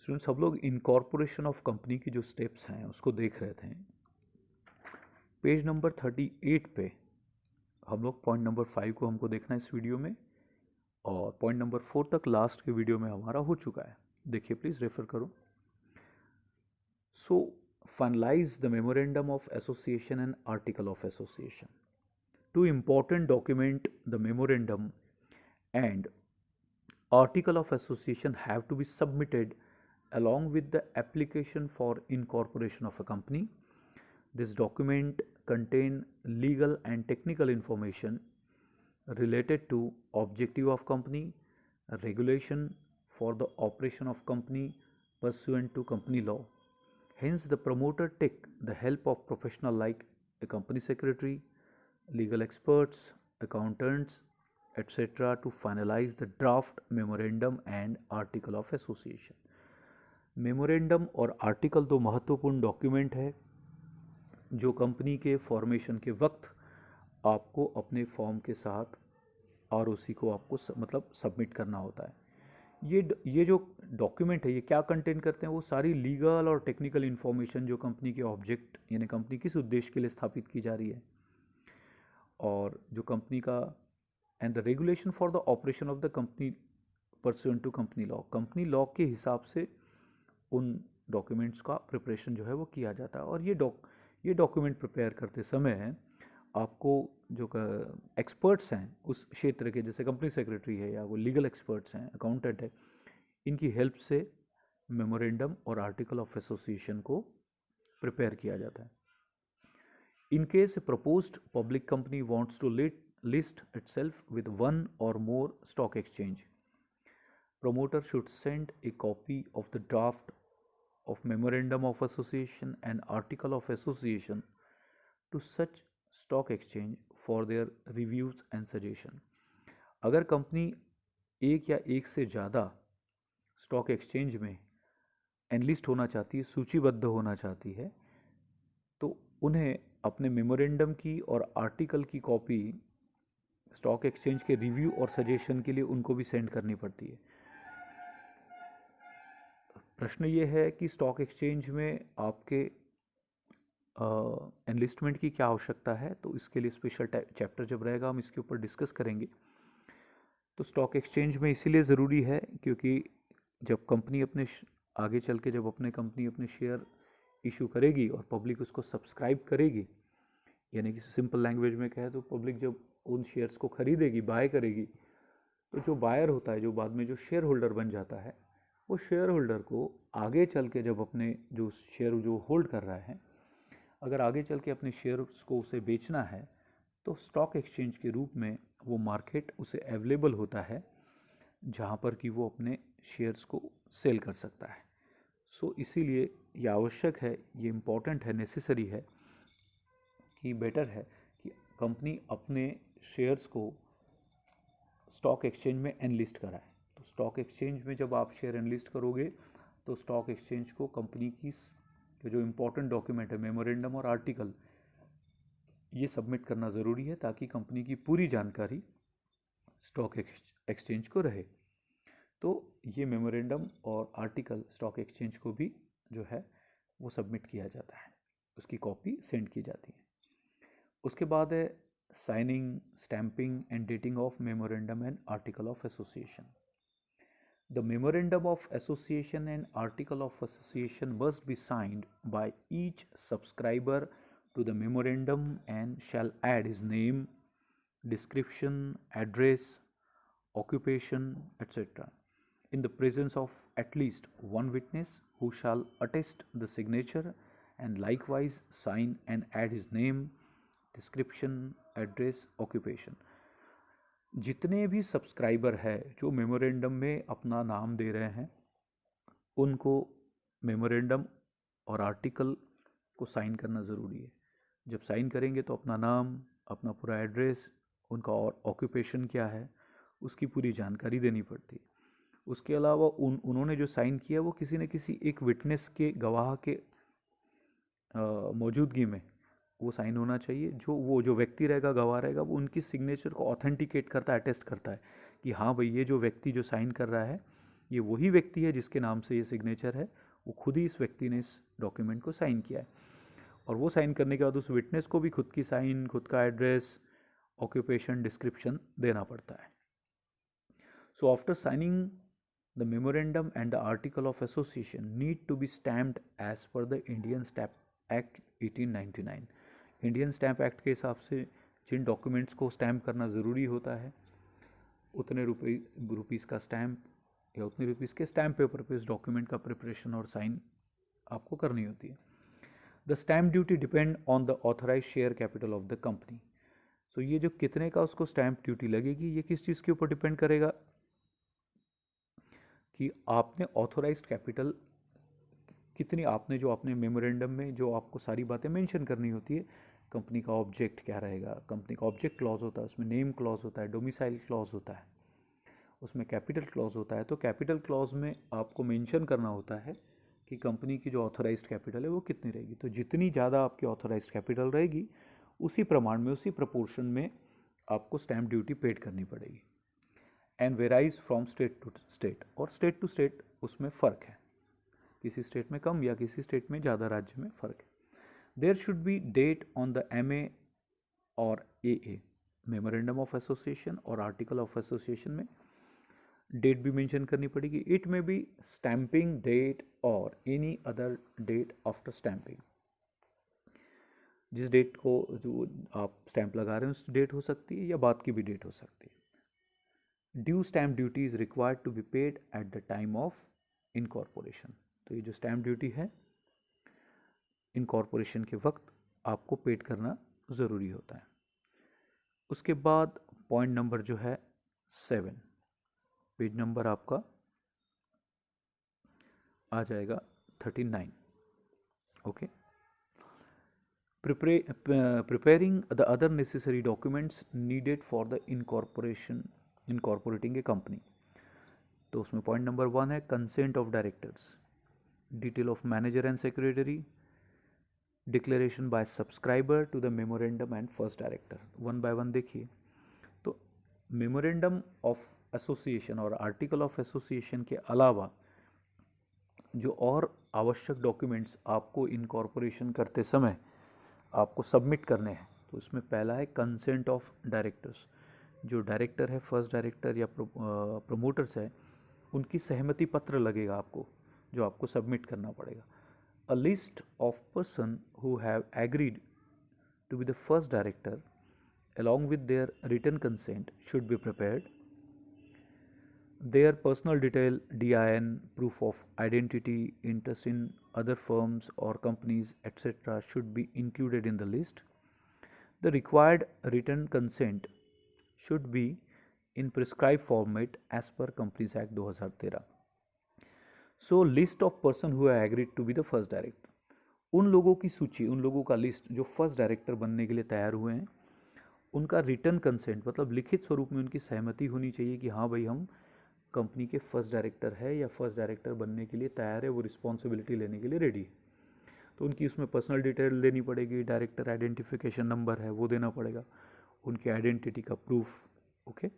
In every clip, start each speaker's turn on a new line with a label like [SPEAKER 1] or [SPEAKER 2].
[SPEAKER 1] Students, सब लोग incorporation of company की जो स्टेप्स हैं उसको देख रहे थे। पेज नंबर 38 पे हम लोग पॉइंट नंबर 5 को हमको देखना है इस वीडियो में, और पॉइंट नंबर 4 तक लास्ट के वीडियो में हमारा हो चुका है। देखिए, प्लीज़ रेफर करो। So finalize the memorandum of association and article of association. Two important document the memorandum and article of association have to be submitted along with the application for incorporation of a company. This document contain legal and technical information related to objective of company, regulation for the operation of company pursuant to company law. Hence the promoter take the help of professional like a company secretary, legal experts, accountants, etc. to finalize the draft memorandum and article of association. Memorandum और article दो महत्वपूर्ण document है जो company के formation के वक्त आपको अपने फॉर्म के साथ आरओसी को आपको मतलब सबमिट करना होता है। ये जो डॉक्यूमेंट है ये क्या कंटेन करते हैं? वो सारी लीगल और टेक्निकल इन्फॉर्मेशन जो कंपनी के ऑब्जेक्ट यानी कंपनी किस उद्देश्य के लिए स्थापित की जा रही है, और जो कंपनी का and the regulation for the operation of the company pursuant to company law, company law के हिसाब से उन डॉक्यूमेंट्स का प्रिपरेशन जो है वो किया जाता है। और ये डॉक्यूमेंट प्रिपेयर करते समय आपको जो एक्सपर्ट्स हैं उस क्षेत्र के, जैसे कंपनी सेक्रेटरी है या वो लीगल एक्सपर्ट्स हैं, अकाउंटेंट है, इनकी हेल्प से मेमोरेंडम और आर्टिकल ऑफ एसोसिएशन को प्रिपेयर किया जाता है। In case a proposed public company wants to list itself with one or more stock exchange, promoter should send a copy of the draft of memorandum of association and article of association to such stock exchange for their reviews and suggestion. अगर company एक या एक से ज़्यादा stock exchange में analyst होना चाहती है, सूचीबद्ध होना चाहती है, तो उन्हें अपने मेमोरेंडम की और आर्टिकल की कॉपी स्टॉक एक्सचेंज के रिव्यू और सजेशन के लिए उनको भी सेंड करनी पड़ती है। प्रश्न ये है कि स्टॉक एक्सचेंज में आपके एनलिस्टमेंट की क्या आवश्यकता है, तो इसके लिए स्पेशल चैप्टर जब रहेगा हम इसके ऊपर डिस्कस करेंगे। तो स्टॉक एक्सचेंज में इसीलिए ज़रूरी है क्योंकि जब कंपनी अपने आगे चल के जब कंपनी अपने शेयर इशू करेगी और पब्लिक उसको सब्सक्राइब करेगी, यानी कि सिंपल लैंग्वेज में कहे तो पब्लिक जब उन शेयर्स को खरीदेगी, बाय करेगी, तो जो बायर होता है, जो बाद में जो शेयर होल्डर बन जाता है, वो शेयर होल्डर को आगे चल के जब अपने जो शेयर जो होल्ड कर रहा है, अगर आगे चल के अपने शेयर्स को उसे बेचना है तो स्टॉक एक्सचेंज के रूप में वो मार्केट उसे अवेलेबल होता है जहाँ पर कि वो अपने शेयर्स को सेल कर सकता है। सो इसीलिए ये आवश्यक है, ये इम्पॉर्टेंट है, नेसेसरी है कि बेटर है कि कंपनी अपने शेयर्स को स्टॉक एक्सचेंज में एनलिस्ट कराए। तो स्टॉक एक्सचेंज में जब आप शेयर एनलिस्ट करोगे तो स्टॉक एक्सचेंज को कंपनी की जो इम्पोर्टेंट डॉक्यूमेंट है, मेमोरेंडम और आर्टिकल, ये सबमिट करना ज़रूरी है ताकि कंपनी की पूरी जानकारी स्टॉक एक्सचेंज को रहे। तो ये मेमोरेंडम और आर्टिकल स्टॉक एक्सचेंज को भी जो है वो सबमिट किया जाता है, उसकी कॉपी सेंड की जाती है। उसके बाद है signing, stamping and dating of memorandum and article of association. The memorandum of association and article of association must be signed by each subscriber to the memorandum and shall add his name, description, address, occupation, etc. in the presence of at least one witness who shall attest the signature and likewise sign and add his name, description, address, occupation. जितने भी subscriber है जो memorandum में अपना नाम दे रहे हैं, उनको मेमोरेंडम और आर्टिकल को साइन करना ज़रूरी है। जब साइन करेंगे तो अपना नाम, अपना पूरा एड्रेस, उनका और ऑक्यूपेशन क्या है, उसकी पूरी जानकारी देनी पड़ती है। उसके अलावा उन्होंने जो साइन किया वो किसी न किसी एक विटनेस के, गवाह के मौजूदगी में वो साइन होना चाहिए। जो व्यक्ति रहेगा, गवाह रहेगा, वो उनकी सिग्नेचर को ऑथेंटिकेट करता है, अटेस्ट करता है कि हाँ भाई, ये जो व्यक्ति जो साइन कर रहा है ये वही व्यक्ति है जिसके नाम से ये सिग्नेचर है, वो खुद ही इस व्यक्ति ने इस डॉक्यूमेंट को साइन किया है। और वो साइन करने के बाद उस विटनेस को भी खुद की साइन, खुद का एड्रेस, ऑक्यूपेशन, डिस्क्रिप्शन देना पड़ता है। So after signing the memorandum and the article of association need to be stamped as per the Indian Stamp Act 1899। Indian Stamp Act के हिसाब से जिन डॉक्यूमेंट्स को स्टैम्प करना ज़रूरी होता है, उतने रुपीज़ का स्टैम्प या उतने रुपीज़ के स्टैम्प पेपर पे इस डॉक्यूमेंट का प्रिपरेशन और साइन आपको करनी होती है। The stamp duty depend on the authorise share capital of the company. तो ये जो कितने का उसको स्टैम्प ड्यूटी लगेगी, ये किस चीज़ के ऊपर डिपेंड करेगा कि आपने ऑथोराइज्ड कैपिटल कितनी, आपने जो अपने मेमोरेंडम में जो आपको सारी बातें मेंशन करनी होती है, कंपनी का ऑब्जेक्ट क्या रहेगा, कंपनी का ऑब्जेक्ट क्लॉज होता है, उसमें नेम क्लॉज होता है, डोमिसाइल क्लॉज होता है, उसमें कैपिटल क्लॉज होता है। तो कैपिटल क्लॉज में आपको मेंशन करना होता है कि कंपनी की जो ऑथोराइज्ड कैपिटल है वो कितनी रहेगी। तो जितनी ज़्यादा आपकी ऑथोराइज्ड कैपिटल रहेगी, उसी प्रमाण में, उसी प्रपोर्शन में आपको स्टैम्प ड्यूटी पेड करनी पड़ेगी। And varies from state to state, और स्टेट टू स्टेट उसमें फ़र्क है, किसी स्टेट में कम या किसी स्टेट में ज़्यादा, राज्य में फ़र्क है। There should be date on the MA और AA, मेमोरेंडम ऑफ एसोसिएशन और आर्टिकल ऑफ एसोसिएशन में डेट भी मेंशन करनी पड़ेगी। It may be stamping date और any other date after stamping. जिस डेट को जो आप स्टैंप लगा रहे हैं उस डेट हो सकती है या बाद की भी डेट हो सकती है। Due stamp duty is required to be paid at the time of incorporation. तो ये जो स्टैंप ड्यूटी है इनकॉर्पोरेशन के वक्त आपको पेड करना ज़रूरी होता है। उसके बाद पॉइंट नंबर जो है 7, पेज नंबर आपका आ जाएगा 39। Okay, preparing the other necessary documents needed for the incorporating a company। तो उसमें पॉइंट नंबर 1 है consent of directors, detail of manager and secretary, declaration by subscriber to the memorandum and first director. One by one देखिए। तो memorandum of association और article of association के अलावा जो और आवश्यक डॉक्यूमेंट्स आपको इनकॉर्पोरेशन करते समय आपको सबमिट करने हैं, तो इसमें पहला है कंसेंट ऑफ डायरेक्टर्स। जो डायरेक्टर है, फर्स्ट डायरेक्टर या प्रमोटर्स है, उनकी सहमति पत्र लगेगा आपको, जो आपको सबमिट करना पड़ेगा। A list of person who have agreed to be the first director along with their written consent should be prepared. Their personal detail, DIN, proof of identity, interest in other firms or companies, etc. should be included in the list. The required written consent should be in prescribed format as per Companies Act 2013. So, list of person who have agreed to be the first director. उन लोगों की सूची, उन लोगों का list जो first director बनने के लिए तैयार हुए हैं, उनका रिटर्न कंसेंट मतलब लिखित स्वरूप में उनकी सहमति होनी चाहिए कि हाँ भाई हम कंपनी के फर्स्ट डायरेक्टर है या फर्स्ट डायरेक्टर बनने के लिए तैयार है, वो रिस्पॉन्सिबिलिटी लेने के लिए रेडी है। तो उनकी उसमें पर्सनल डिटेल देनी पड़ेगी, डायरेक्टर आइडेंटिफिकेशन नंबर है वो देना पड़ेगा, उनकी आइडेंटिटी का प्रूफ। ओके,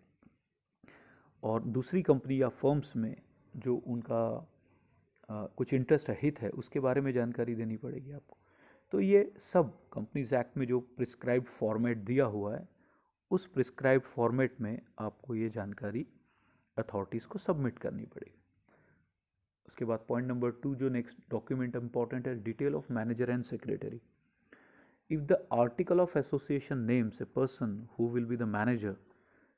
[SPEAKER 1] और दूसरी कंपनी या फर्म्स में जो उनका कुछ इंटरेस्ट है, हित है, उसके बारे में जानकारी देनी पड़ेगी आपको। तो ये सब कंपनीज एक्ट में जो प्रिस्क्राइब्ड फॉर्मेट दिया हुआ है, उस प्रिस्क्राइब्ड फॉर्मेट में आपको ये जानकारी अथॉरिटीज़ को सबमिट करनी पड़ेगी। उसके बाद पॉइंट नंबर 2 जो नेक्स्ट डॉक्यूमेंट इंपॉर्टेंट है, detail of manager and secretary. If the article of association names a person who will be the manager,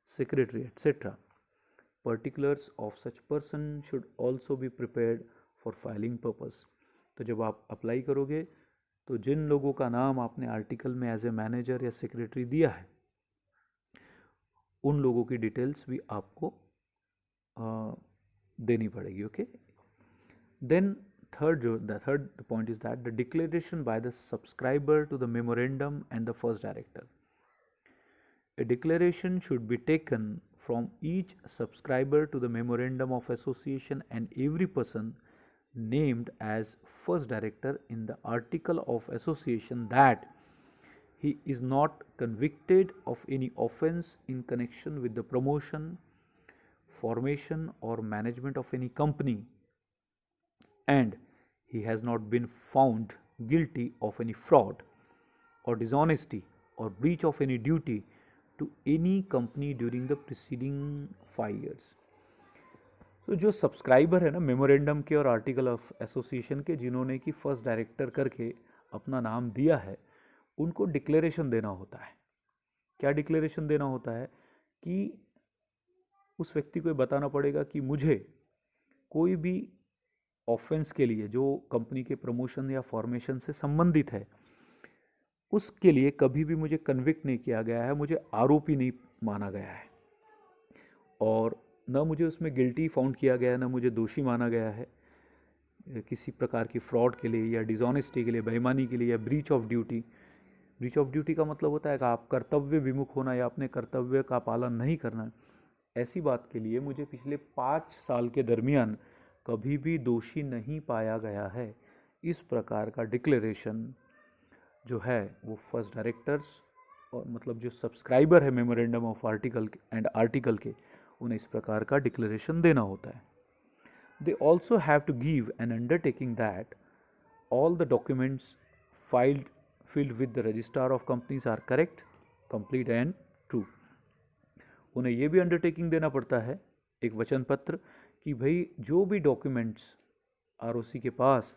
[SPEAKER 1] secretary etcetera, particulars of such person should also be prepared for filing purpose. तो जब आप apply करोगे तो जिन लोगों का नाम आपने article में एज ए मैनेजर या सेक्रेटरी दिया है, उन लोगों की डिटेल्स भी आपको देनी पड़ेगी। Okay, then the third point is that the declaration by the subscriber to the memorandum and the first director. A declaration should be taken from each subscriber to the memorandum of association and every person named as first director in the article of association that he is not convicted of any offense in connection with the promotion, formation or management of any company and he has not been found guilty of any fraud or dishonesty or breach of any duty to any company during the preceding 5 years. तो जो subscriber है ना memorandum के और article of association के, जिन्होंने कि first director करके अपना नाम दिया है, उनको डिक्लेरेशन देना होता है। क्या डिक्लेरेशन देना होता है कि उस व्यक्ति को बताना पड़ेगा कि मुझे कोई भी ऑफेंस के लिए जो कंपनी के प्रमोशन या फॉर्मेशन से संबंधित है, उसके लिए कभी भी मुझे कन्विक्ट नहीं किया गया है, मुझे आरोपी नहीं माना गया है और न मुझे उसमें गिल्टी फाउंड किया गया है, न मुझे दोषी माना गया है किसी प्रकार की फ्रॉड के लिए या डिसऑनेस्टी के लिए, बेईमानी के लिए या breach of duty. Breach of duty का मतलब होता है कि आप कर्तव्य विमुख होना या अपने कर्तव्य का पालन नहीं करना। ऐसी बात के लिए मुझे पिछले 5 साल के दरमियान कभी भी दोषी नहीं पाया गया है। इस प्रकार का डिक्लेरेशन जो है वो फर्स्ट डायरेक्टर्स और मतलब जो सब्सक्राइबर है मेमोरेंडम ऑफ आर्टिकल के, उन्हें इस प्रकार का डिक्लेरेशन देना होता है। They also have to give an undertaking that all the documents filled with the registrar of companies are correct, complete and true. उन्हें ये भी अंडरटेकिंग देना पड़ता है, एक वचन पत्र, कि भाई जो भी डॉक्यूमेंट्स आरओसी के पास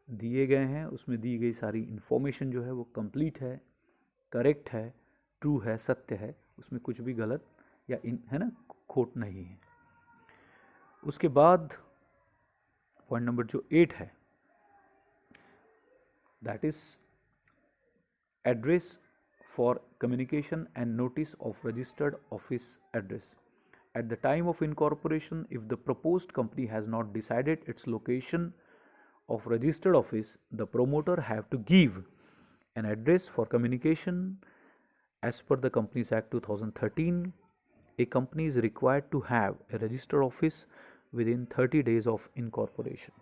[SPEAKER 1] दिए गए हैं उसमें दी गई सारी इन्फॉर्मेशन जो है वो कंप्लीट है, करेक्ट है, ट्रू है, सत्य है, उसमें कुछ भी गलत या है ना खोट नहीं है। उसके बाद पॉइंट नंबर जो 8 है, that is address for communication and notice of registered office address. At the time of incorporation, if the proposed company has not decided its location of registered office, the promoter have to give an address for communication. As per the Companies Act 2013, a company is required to have a registered office within 30 days of incorporation.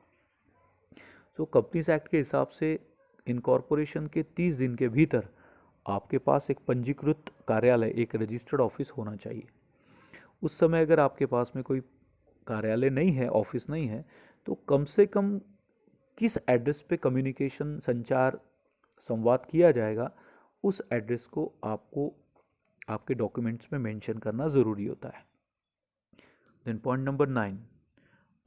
[SPEAKER 1] So Companies Act के हिसाब से incorporation के 30 दिन के भीतर आपके पास एक पंजीकृत कार्यालय, एक रजिस्टर्ड ऑफिस होना चाहिए। उस समय अगर आपके पास में कोई कार्यालय नहीं है, ऑफिस नहीं है, तो कम से कम किस एड्रेस पे कम्युनिकेशन, संचार, संवाद किया जाएगा, उस एड्रेस को आपको आपके डॉक्यूमेंट्स में मेंशन करना ज़रूरी होता है। Then point number 9,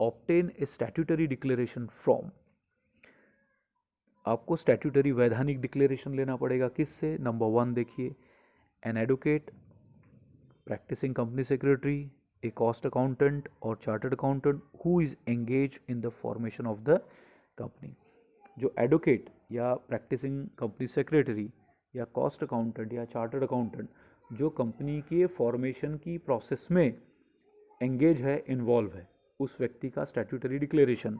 [SPEAKER 1] obtain a statutory declaration from. आपको स्टैट्यूटरी वैधानिक डिक्लेरेशन लेना पड़ेगा। किससे? नंबर 1 देखिए, an advocate, practising company secretary, a cost accountant और chartered accountant who is engage in the formation of the company. जो एडवोकेट या practising company secretary या कॉस्ट अकाउंटेंट या चार्टर्ड अकाउंटेंट जो कंपनी के फॉर्मेशन की प्रोसेस में एंगेज है, इन्वॉल्व है, उस व्यक्ति का स्टैट्यूटरी डिक्लेरेशन।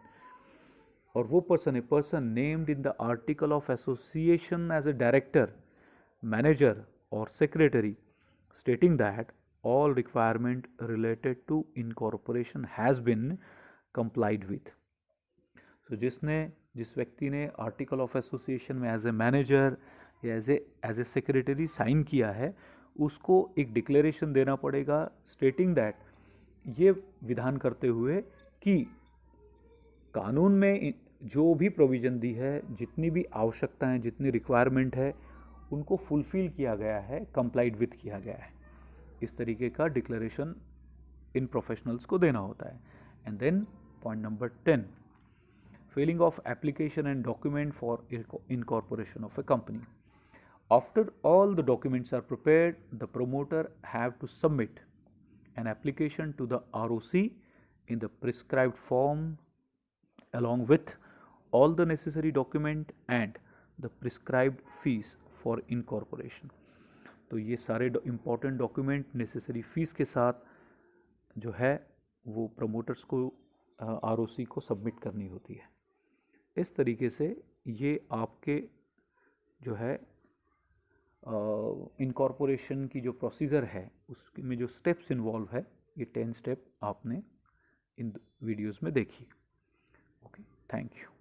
[SPEAKER 1] और वो person, a person named in the article of association as a director, manager और secretary, stating that all requirement related to incorporation has been complied with. So जिस व्यक्ति ने आर्टिकल ऑफ एसोसिएशन में as a manager या as a secretary sign किया है, उसको एक डिक्लेरेशन देना पड़ेगा स्टेटिंग दैट, ये विधान करते हुए कि कानून में जो भी प्रोविज़न दी है, जितनी भी आवश्यकताएं, जितनी रिक्वायरमेंट है, उनको फुलफिल किया गया है, कंप्लाइड विथ किया गया है। इस तरीके का डिक्लेरेशन इन प्रोफेशनल्स को देना होता है। And then point number 10, filling of application and document for incorporation of a company. After all the documents are prepared, the promoter have to submit an application to the ROC in the prescribed form along with all the necessary document and the prescribed fees for incorporation. तो ये सारे important document necessary fees के साथ जो है वो promoters को ROC को सबमिट करनी होती है। इस तरीके से ये आपके जो है इनकॉर्पोरेशन की जो प्रोसीजर है उसमें जो स्टेप्स इन्वॉल्व है, ये 10 स्टेप आपने इन वीडियोज़ में देखी। Okay, thank you.